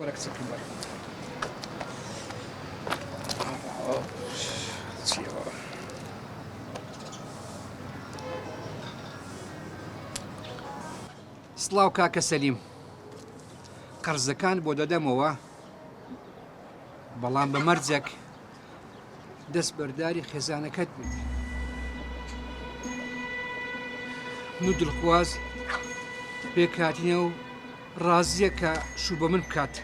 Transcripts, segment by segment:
وەرە کچەکەم بەر سڵاو کاکە سەلیم قەرزەکان بۆ دەدەمەوە بەڵام بە مەرجێک دەست بەرداری خێزانەکەت بێت من دڵخواز پێکهاتینە و ڕازیە کە شوو بە من بکات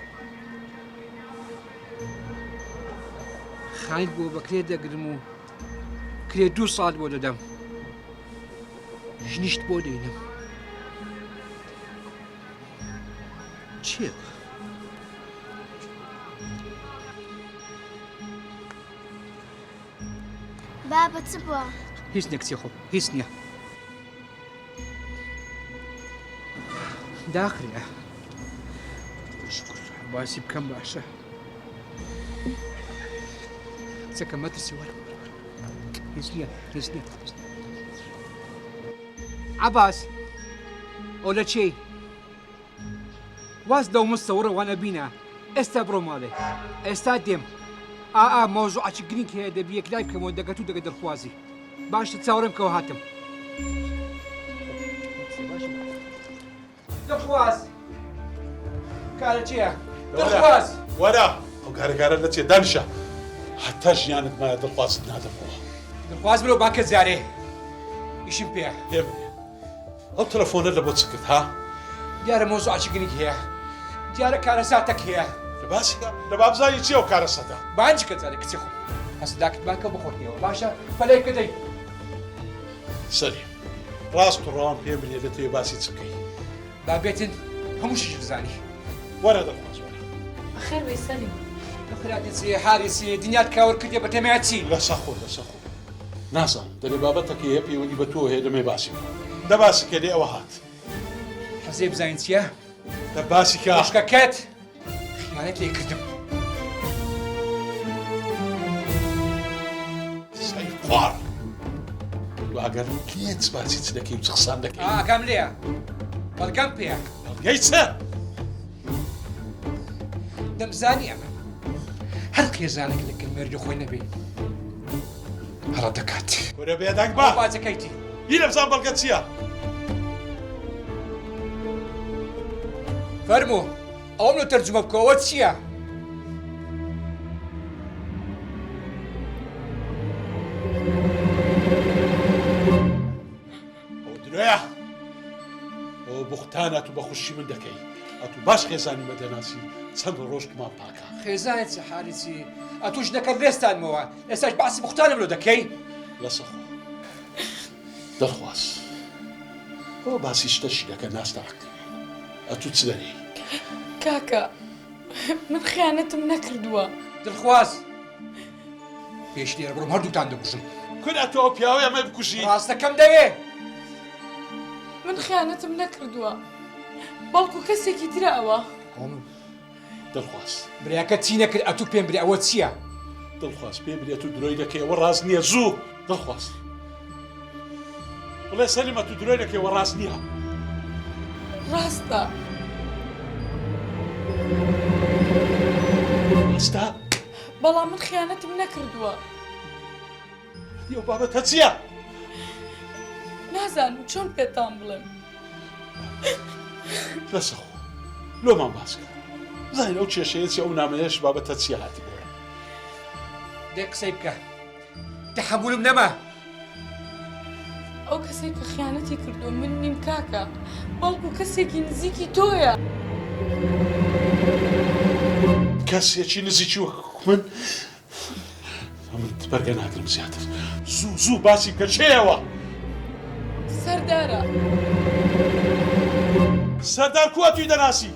خانیت بۆ بەکرێ دەگرم و کرێ 2 ساڵ بۆ دەدەم ژنیشت بۆ دەینم چییە؟ بابە چ بووە؟ هیچ نییە کچێ خۆ هیچ نییە داخرێ باسی بکەم باشە کچەکە مەترسی وەرە هیچ نییە هیچ نییە عەباس ئەو لە چێی؟ واز دەو مستەوڕە وانە بینە ئێستا بڕۆ ماڵێ ئێستا دێم مۆزوعی گرنگ هەیە دەبی یەک لای بکەمەوە دەگەت و دەگە دڵخوازی باشە چاوەڕێم کەەوە هاتم دڵخواز کارە چییە؟ دڵخواز وەرە ئەو کارەکارە لە چێ دانیشە هەتا ژیانت مایە دڵخوازت نادەمەوە دڵخواز برۆ باکە جارێ ئیشم پێ پێم ئەو تەلەفۆنە لە بۆ چ کرد ها؟ دیارە مۆزوعی گرنگ هەیە دیارە کارەساتێک هەیە لە باسیکە لە بابزایی چی ئەو کارەسەدا؟ بانجی کە جارێ کچی خۆ هەستداکت باکە بخۆتنەوە باشە فەلەی کەدەی سەریم ڕاست و ڕەوان پێم بنێ دەتوێ باسی چ بکەی با بێتن هەمووشیش بزانی وەرە دڵخواز وەرە بەخێر وەی سەلیم دەخراتی چی حاریسی دنیات کاوەر کردێ بە تەمای چی لە سەخۆ لە سەخۆ نازانم دەبێ بابەتەکە هەیە پەیوەندی بە تۆ هەیە دەمێ باسی بکەم دە باسی کە دێ ئەوە هات حەزێ بزانین چییە؟ دە باسی کە عاشقەکەت خیانەت لێ کردم سەی خوار واگەر لێت باسی چ دەکەی و چ قسان دەکەی ئاکەم لێیە بەڵگەم پێیە بەڵگەی چە؟ دەمزانی ئەمە هەر خێزانێک لە کلمێرجە خۆی نەبێ هەڕە دەکات وەرە بێدەنگ با بازەکەیتی هی لە بزان بەڵگە چییە؟ فەرموو ئەوم لە تەرجمە بکەوە چییە؟ ئەو درۆیە ئەو بوختانە تو بە خوشی من دەکەی ئەتو باش خێزانی مەدەناسی چەند ڕۆژکمان پاکە خێزانێت چه حالیسی ئەتوش دەکەم لێستانمەوە ئێستاش باسی بوختانم لۆ دەکەی لە سەخۆ دڵخواز ئەوە باسی شتەشی دەکە ناستاک ئەتو چ دەری؟ کاکە من خیانەتم نەکردووە دڵخواز پێش لێرە بڕۆم هەردووتان دەکوژم کورە تۆ ئەو پیاوەی ئەمە بکوژی ڕاستەکەم دەوێ من خیانەتم نەکردووە بەڵکو کەسێکی ترە ئەوە دڵخواز بریاکە چی نەکرد ئەتوو پێم برێ ئەوە چییە؟ دڵخواز پێ برێت و درۆی دەکەی ئەوە ڕاست نییە زوو دڵخواز بڵێ سەلیمە تو درۆی دەکەی ئەوە ڕاست نییە ڕاستە ڕاستە؟ بەڵام من خیانەتم نەکردووە ئەو بابەتە چییە؟ نازانم چۆن پێتان بڵێم لەسەخۆ لۆمان باسکە زانین ئەو کێشەیەی ئەو نامەیەش بابەتە چییە هاتی بۆ دێ قسەی بکە تەحەمولم نەما ئەو کەسێک کە خیانەتی کردو من نیم کاکە بەڵکو کەسێکی نزیکی تۆیە کەسێکی نزیکی وەک من من بەرگە ناگرم زیاتر زوو زوو باسی بکە چێەوە سەردارە سەردار کووە توی دەناسی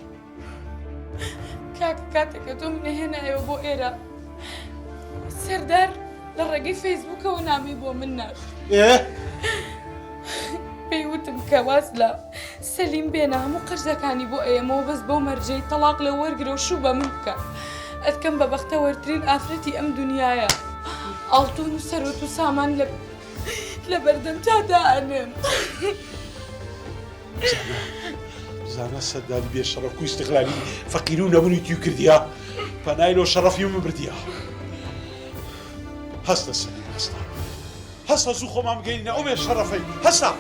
کاکە کاتێکە تۆ منەهێنایەوە بۆ ئێرە سەردار لە ڕێگەی فەیسبووکەوە نامی بۆ من ناش پێیوتم کە واز لە سەلیم بێنە هەموو قەرزەکانی بۆ ئێمەوە بەس بەو مەرجەی تەلاق لە وەرگرە و شوو بە من بکە ئەتکەم بە بەختەوەرترین ئافرەتی ئەم دنیاە ئاڵتون و سەرۆت و سامان لە بەردەم تادا ئەنێم زانە سەرداری بێ شەڕەف و استقلالی فەقیر و نەبوونی توی کردیا پەنای لۆ شەڕەفی من بردیا هەستە سەلیم هەستە زوو خۆمان بگەینە ئەو بێ شەڕەفەی هەستە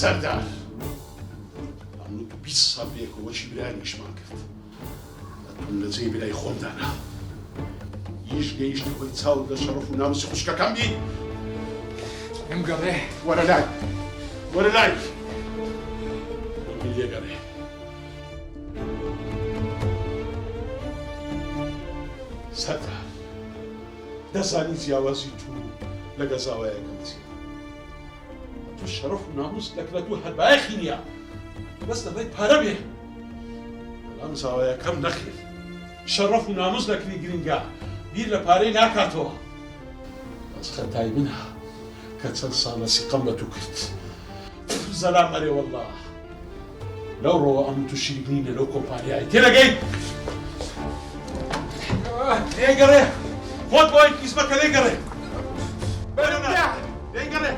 سەردار ئەمن 20 ساڵ بێکەوەچی برایانیشمان کرد ئەتون لە جێی برای خۆمدانا هیچ گەیشتە خۆی چاو لە شەڕەف و ناموسی خوشکەکەم بی ئەم گەڕێ وەرە لای وەرە لای من لێگەڕێ سەردار دەزانی جیاوازی تو لە گەزاوایەکەم چیە تو شەڕەف و ناموس لەکرە تو هەربایەخی نییە بەس دەبێت پارە بێ بەڵام زاوایەکەم نەخێت شەڕەف و ناموس لەکری گرنگە بیر لە پارەی ناکاتەوە بەس خەتای منە کە چەند ساڵە سیقەم بە تو کرد زەلام ئەرێ وەڵڵا لەو ڕۆوە ئەم تو شیرک نینە لەو کۆمپانیای تێنەگەی لێگەڕێ خۆت بۆ کیسمەکە لێگەڕێ لێگەڕێ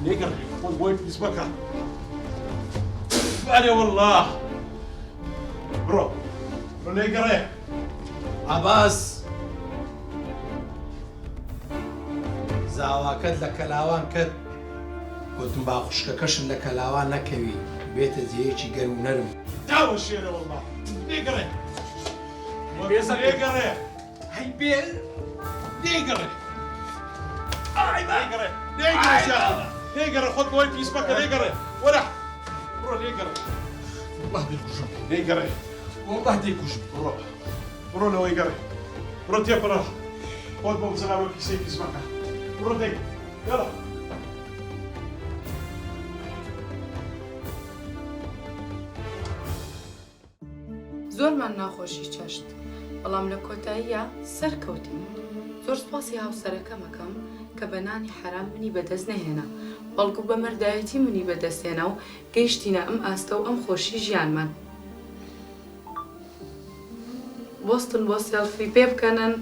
لێگەڕێ خۆت بۆی کیسمەکە ئەرێ وەڵڵا بڕۆ بڕۆ لێگەڕێ عەباس زاواکەت لە کەلاوان کرد گوتم با خوشکەکەشم لە کەلاوان نەکەوی بێتە جێیەکی گەرم و نەرم داوە شێرە وەڵڵا لێگەڕێ لێگەڕێ هەی بێ لێگەڕێ لێگەڕێ لێگەڕێ خۆت بۆی پیسمەکە لێگەڕێ وەرە بڕۆ لێگەڕێ والله دێکوژم لێگەڕێ والله دێکوژم بڕۆ بڕۆ لەوەی گەڕێ بڕۆ تێپەڕە خۆت بۆ بزراوە پیسەی پیسمەکە بڕۆ دێک گەڕە زۆرمان ناخۆشی چەشت بەڵام لە کۆتاییە سەرکەوتین زۆر سوپاسی هاوسەرەکەمەکەم کە بە نانی حرام منی بەدەست نەهێنا بەڵکو بە مەردایەتی منی بەدەستێنا و گەیشتینە ئەم ئاستە و ئەم خۆشی ژیانمان بۆستن بۆ سێڵفی پێ بکەنن